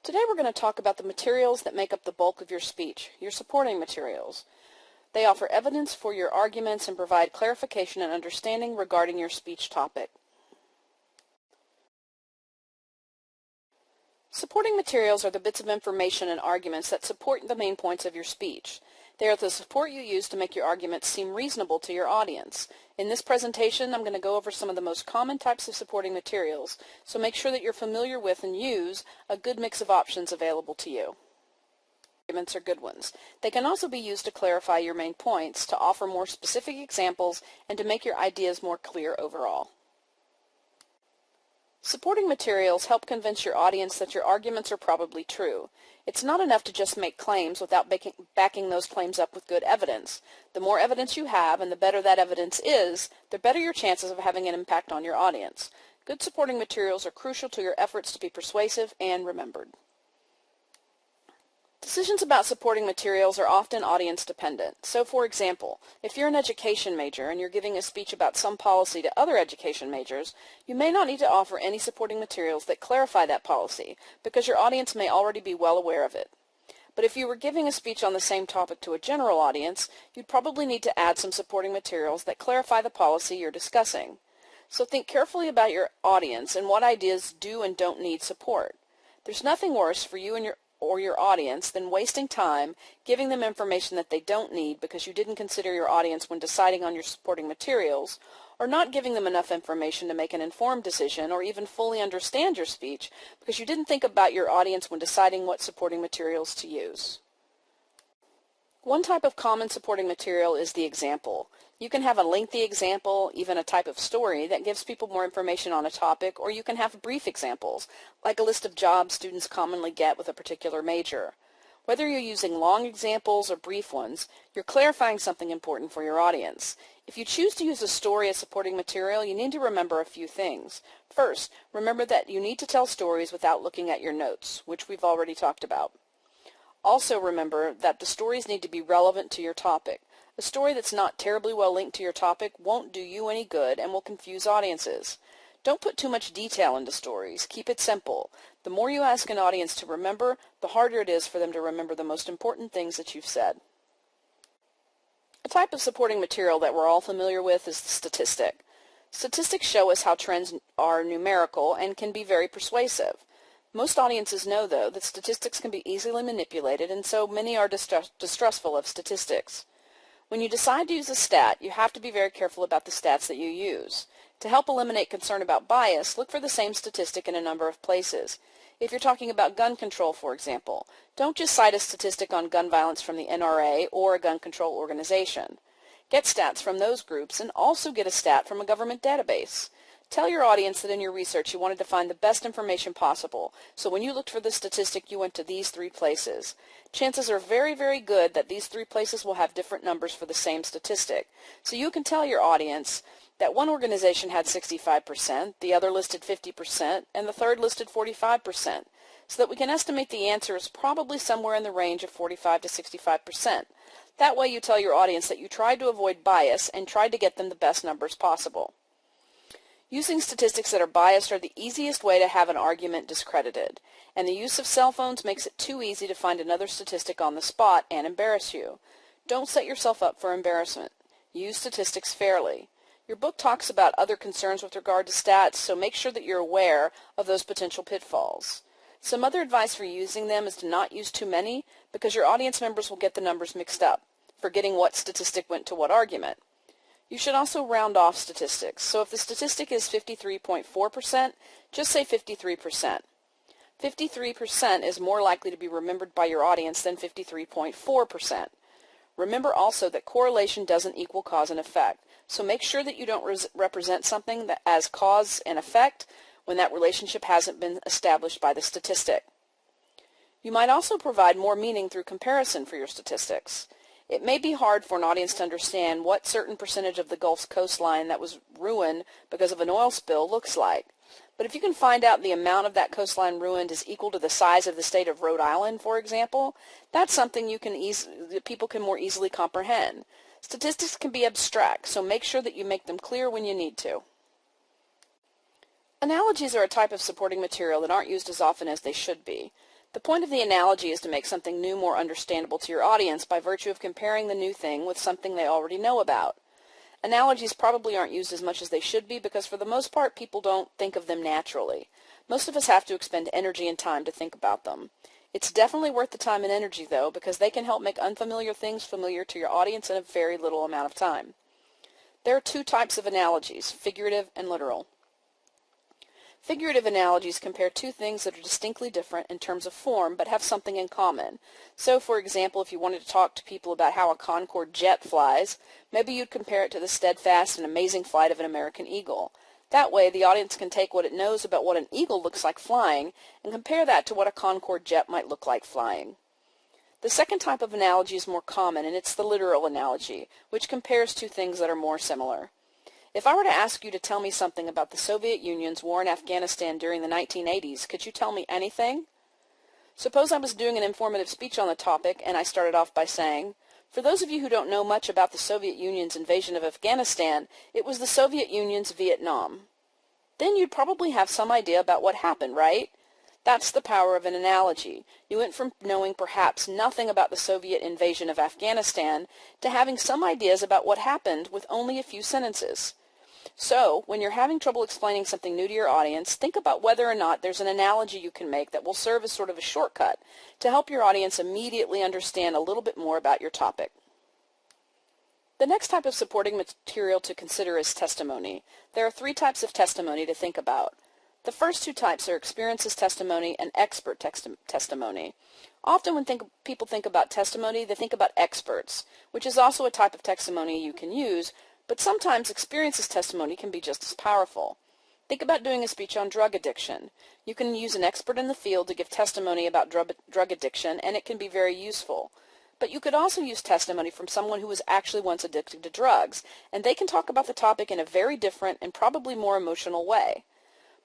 Today we're going to talk about the materials that make up the bulk of your speech, your supporting materials. They offer evidence for your arguments and provide clarification and understanding regarding your speech topic. Supporting materials are the bits of information and arguments that support the main points of your speech. They are the support you use to make your arguments seem reasonable to your audience. In this presentation, I'm going to go over some of the most common types of supporting materials, so make sure that you're familiar with and use a good mix of options available to you. Arguments are good ones. They can also be used to clarify your main points, to offer more specific examples, and to make your ideas more clear overall. Supporting materials help convince your audience that your arguments are probably true. It's not enough to just make claims without backing those claims up with good evidence. The more evidence you have and the better that evidence is, the better your chances of having an impact on your audience. Good supporting materials are crucial to your efforts to be persuasive and remembered. Decisions about supporting materials are often audience dependent. So, for example, if you're an education major and you're giving a speech about some policy to other education majors, you may not need to offer any supporting materials that clarify that policy, because your audience may already be well aware of it. But if you were giving a speech on the same topic to a general audience, you'd probably need to add some supporting materials that clarify the policy you're discussing. So think carefully about your audience and what ideas do and don't need support. There's nothing worse for you and your audience than wasting time giving them information that they don't need because you didn't consider your audience when deciding on your supporting materials, or not giving them enough information to make an informed decision or even fully understand your speech because you didn't think about your audience when deciding what supporting materials to use. One type of common supporting material is the example. You can have a lengthy example, even a type of story, that gives people more information on a topic, or you can have brief examples, like a list of jobs students commonly get with a particular major. Whether you're using long examples or brief ones, you're clarifying something important for your audience. If you choose to use a story as supporting material, you need to remember a few things. First, remember that you need to tell stories without looking at your notes, which we've already talked about. Also remember that the stories need to be relevant to your topic. A story that's not terribly well linked to your topic won't do you any good and will confuse audiences. Don't put too much detail into stories. Keep it simple. The more you ask an audience to remember, the harder it is for them to remember the most important things that you've said. A type of supporting material that we're all familiar with is the statistic. Statistics show us how trends are numerical and can be very persuasive. Most audiences know, though, that statistics can be easily manipulated, and so many are distrustful of statistics. When you decide to use a stat, you have to be very careful about the stats that you use. To help eliminate concern about bias, look for the same statistic in a number of places. If you're talking about gun control, for example, don't just cite a statistic on gun violence from the NRA or a gun control organization. Get stats from those groups and also get a stat from a government database. Tell your audience that in your research you wanted to find the best information possible, so when you looked for the statistic you went to these 3 places. Chances are very, very good that these 3 places will have different numbers for the same statistic. So you can tell your audience that one organization had 65%, the other listed 50%, and the third listed 45%, so that we can estimate the answer is probably somewhere in the range of 45 to 65%. That way you tell your audience that you tried to avoid bias and tried to get them the best numbers possible. Using statistics that are biased are the easiest way to have an argument discredited, and the use of cell phones makes it too easy to find another statistic on the spot and embarrass you. Don't set yourself up for embarrassment. Use statistics fairly. Your book talks about other concerns with regard to stats, so make sure that you're aware of those potential pitfalls. Some other advice for using them is to not use too many, because your audience members will get the numbers mixed up, forgetting what statistic went to what argument. You should also round off statistics. So if the statistic is 53.4%, just say 53%. 53% is more likely to be remembered by your audience than 53.4%. Remember also that correlation doesn't equal cause and effect. So make sure that you don't represent something as cause and effect when that relationship hasn't been established by the statistic. You might also provide more meaning through comparison for your statistics. It may be hard for an audience to understand what certain percentage of the Gulf's coastline that was ruined because of an oil spill looks like. But if you can find out the amount of that coastline ruined is equal to the size of the state of Rhode Island, for example, that's something that people can more easily comprehend. Statistics can be abstract, so make sure that you make them clear when you need to. Analogies are a type of supporting material that aren't used as often as they should be. The point of the analogy is to make something new more understandable to your audience by virtue of comparing the new thing with something they already know about. Analogies probably aren't used as much as they should be because for the most part people don't think of them naturally. Most of us have to expend energy and time to think about them. It's definitely worth the time and energy though because they can help make unfamiliar things familiar to your audience in a very little amount of time. There are two types of analogies, figurative and literal. Figurative analogies compare two things that are distinctly different in terms of form but have something in common. So, for example, if you wanted to talk to people about how a Concorde jet flies, maybe you'd compare it to the steadfast and amazing flight of an American eagle. That way, the audience can take what it knows about what an eagle looks like flying and compare that to what a Concorde jet might look like flying. The second type of analogy is more common, and it's the literal analogy, which compares two things that are more similar. If I were to ask you to tell me something about the Soviet Union's war in Afghanistan during the 1980s, could you tell me anything? Suppose I was doing an informative speech on the topic, and I started off by saying, for those of you who don't know much about the Soviet Union's invasion of Afghanistan, it was the Soviet Union's Vietnam. Then you'd probably have some idea about what happened, right? That's the power of an analogy. You went from knowing perhaps nothing about the Soviet invasion of Afghanistan to having some ideas about what happened with only a few sentences. So, when you're having trouble explaining something new to your audience, think about whether or not there's an analogy you can make that will serve as sort of a shortcut to help your audience immediately understand a little bit more about your topic. The next type of supporting material to consider is testimony. There are three types of testimony to think about. The first two types are experience as testimony and expert testimony. Often when people think about testimony, they think about experts, which is also a type of testimony you can use, but sometimes experience as testimony can be just as powerful. Think about doing a speech on drug addiction. You can use an expert in the field to give testimony about drug addiction, and it can be very useful. But you could also use testimony from someone who was actually once addicted to drugs, and they can talk about the topic in a very different and probably more emotional way.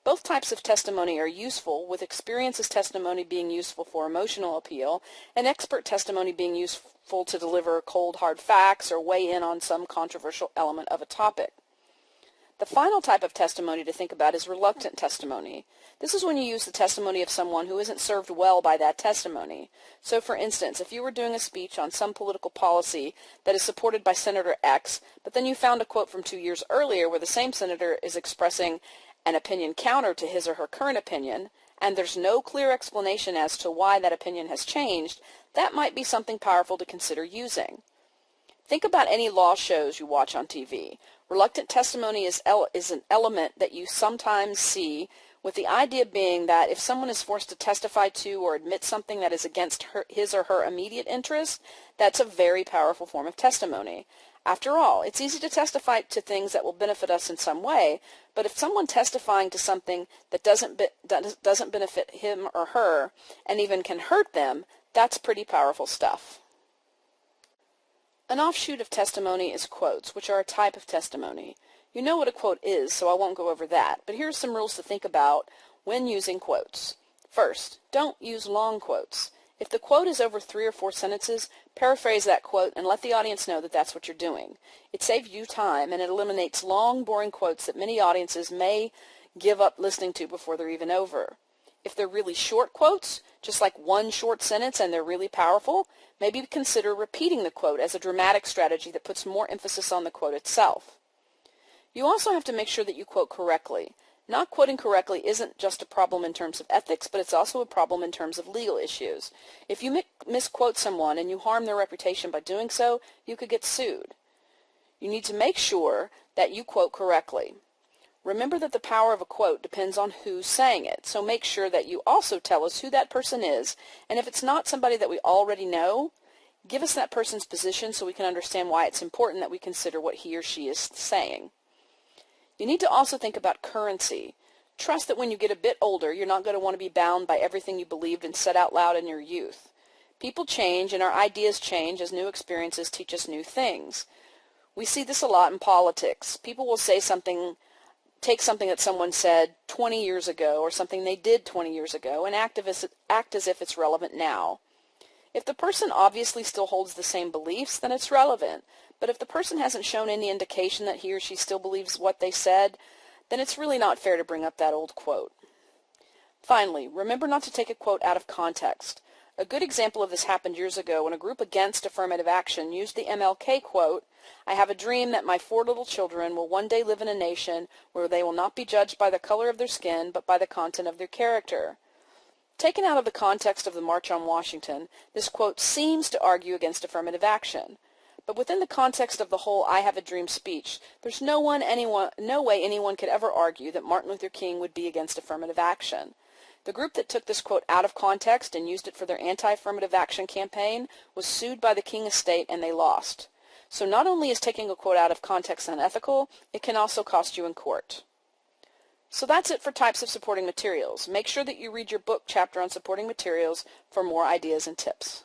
Both types of testimony are useful, with experience as testimony being useful for emotional appeal, and expert testimony being useful to deliver cold, hard facts or weigh in on some controversial element of a topic. The final type of testimony to think about is reluctant testimony. This is when you use the testimony of someone who isn't served well by that testimony. So, for instance, if you were doing a speech on some political policy that is supported by Senator X, but then you found a quote from 2 years earlier where the same senator is expressing an opinion counter to his or her current opinion, and there's no clear explanation as to why that opinion has changed, that might be something powerful to consider using. Think about any law shows you watch on TV. Reluctant testimony is an element that you sometimes see, with the idea being that if someone is forced to testify to or admit something that is against his or her immediate interest, that's a very powerful form of testimony. After all, it's easy to testify to things that will benefit us in some way, but if someone testifying to something that doesn't benefit him or her and even can hurt them, that's pretty powerful stuff. An offshoot of testimony is quotes, which are a type of testimony. You know what a quote is, so I won't go over that, but here are some rules to think about when using quotes. First, don't use long quotes. If the quote is over 3 or 4 sentences, paraphrase that quote and let the audience know that that's what you're doing. It saves you time and it eliminates long, boring quotes that many audiences may give up listening to before they're even over. If they're really short quotes, just like one short sentence and they're really powerful, maybe consider repeating the quote as a dramatic strategy that puts more emphasis on the quote itself. You also have to make sure that you quote correctly. Not quoting correctly isn't just a problem in terms of ethics, but it's also a problem in terms of legal issues. If you misquote someone and you harm their reputation by doing so, you could get sued. You need to make sure that you quote correctly. Remember that the power of a quote depends on who's saying it, so make sure that you also tell us who that person is, and if it's not somebody that we already know, give us that person's position so we can understand why it's important that we consider what he or she is saying. You need to also think about currency. Trust that when you get a bit older, you're not going to want to be bound by everything you believed and said out loud in your youth. People change and our ideas change as new experiences teach us new things. We see this a lot in politics. People will say something, take something that someone said 20 years ago or something they did 20 years ago and act as if it's relevant now. If the person obviously still holds the same beliefs, then it's relevant. But if the person hasn't shown any indication that he or she still believes what they said, then it's really not fair to bring up that old quote. Finally, remember not to take a quote out of context. A good example of this happened years ago when a group against affirmative action used the MLK quote, "I have a dream that my 4 little children will one day live in a nation where they will not be judged by the color of their skin, but by the content of their character." Taken out of the context of the March on Washington, this quote seems to argue against affirmative action. But within the context of the whole "I have a dream" speech, there's no way anyone could ever argue that Martin Luther King would be against affirmative action. The group that took this quote out of context and used it for their anti-affirmative action campaign was sued by the King estate, and they lost. So not only is taking a quote out of context unethical, it can also cost you in court. So that's it for types of supporting materials. Make sure that you read your book chapter on supporting materials for more ideas and tips.